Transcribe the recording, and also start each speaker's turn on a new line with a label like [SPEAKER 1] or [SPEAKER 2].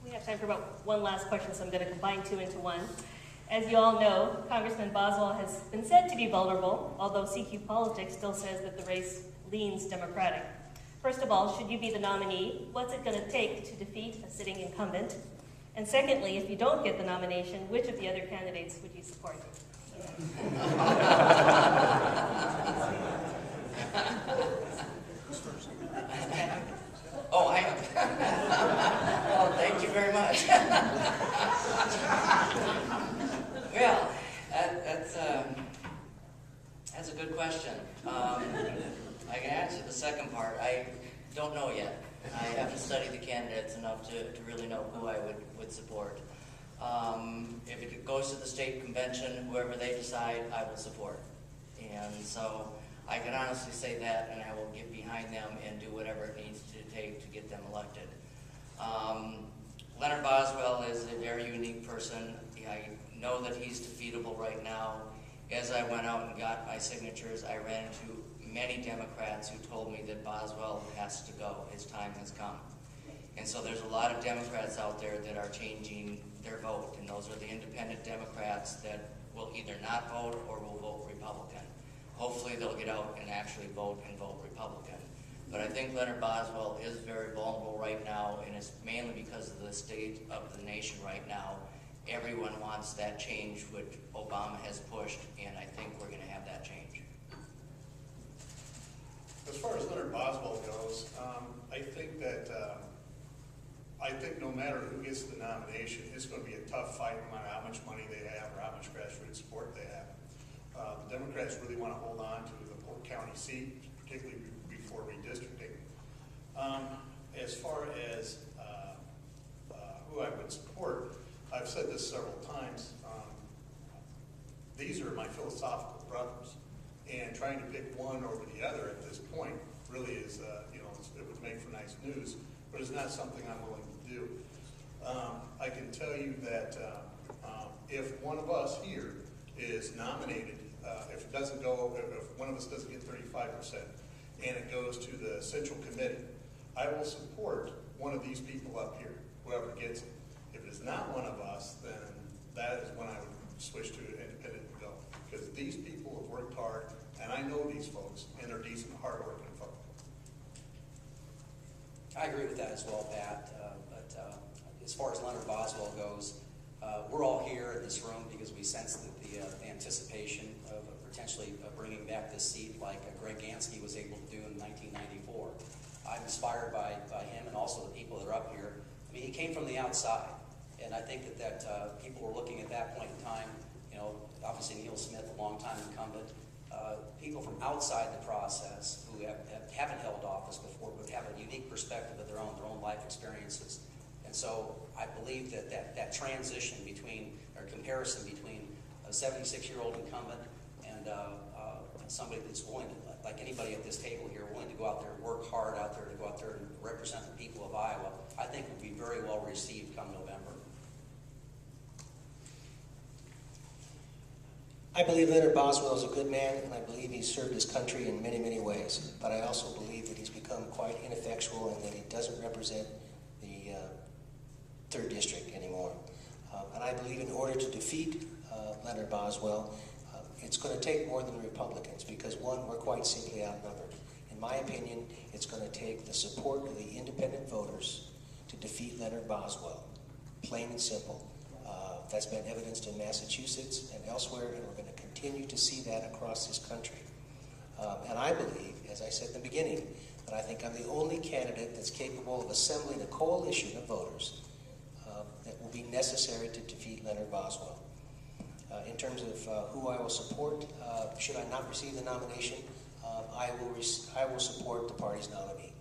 [SPEAKER 1] We have time for about one last question, so I'm going to combine two into one. As you all know, Congressman Boswell has been said to be vulnerable, although CQ Politics still says that the race leans Democratic. First of all, should you be the nominee, what's it going to take to defeat a sitting incumbent? And secondly, if you don't get the nomination, which of the other candidates would you support?
[SPEAKER 2] Oh, I am. Oh, thank you very much. Well, that's a good question. I can answer the second part. I don't know yet. I have to study the candidates enough to really know who I would support. If it goes to the state convention, whoever they decide, I will support. And so I can honestly say that, and I will get behind them and do whatever it needs to take to get them elected. Leonard Boswell is a very unique person. I know that he's defeatable right now. As I went out and got my signatures, I ran into many Democrats who told me that Boswell has to go. His time has come. And so there's a lot of Democrats out there that are changing their vote, and those are the independent Democrats that will either not vote or will vote Republican. Hopefully they'll get out and actually vote Republican. But I think Leonard Boswell is very vulnerable right now, and it's mainly because of the state of the nation right now. Everyone wants that change, which Obama has pushed, and I think we're going to have that change.
[SPEAKER 3] As far as Leonard Boswell goes, I think no matter who gets the nomination, it's going to be a tough fight no matter how much money they have or how much grassroots support they have. The Democrats really want to hold on to the Polk County seat, particularly before redistricting. As far as who I would support, I've said this several times. These are my philosophical brothers, and trying to pick one over the other at this point really is, it would make for nice news, but it's not something I'm willing to do. I can tell you that if one of us here is nominated, if one of us doesn't get 35% and it goes to the Central Committee, I will support one of these people up here, whoever gets it. If it's not one of us, then that is when I would switch to independent and go. Because these people have worked hard, and I know these folks, and they're decent, hard-working folks.
[SPEAKER 4] I agree with that as well, Pat. But as far as Leonard Boswell goes, we're all here in this room because we sense that the anticipation of potentially bringing back this seat like Greg Gansky was able to do in 1994. I'm inspired by him and also the people that are up here. I mean, he came from the outside, and I think that people were looking at that point in time, obviously Neil Smith, a long-time incumbent, people from outside the process who haven't held office before but have a unique perspective of their own life experiences. And so I believe that transition comparison between a 76-year-old incumbent and somebody that's willing to, like anybody at this table here, willing to go out there and work hard out there, to go out there and represent the people of Iowa, I think would be very well received come November.
[SPEAKER 5] I believe Leonard Boswell is a good man, and I believe he's served his country in many, many ways. But I also believe that he's become quite ineffectual and that he doesn't represent the 3rd District anymore. And I believe in order to defeat Leonard Boswell, it's going to take more than the Republicans because, one, we're quite simply outnumbered. In my opinion, it's going to take the support of the independent voters to defeat Leonard Boswell, plain and simple. That's been evidenced in Massachusetts and elsewhere, and we're going to continue to see that across this country. And I believe, as I said in the beginning, that I think I'm the only candidate that's capable of assembling a coalition of voters that will be necessary to defeat Leonard Boswell. In terms of who I will support, should I not receive the nomination, I will support the party's nominee.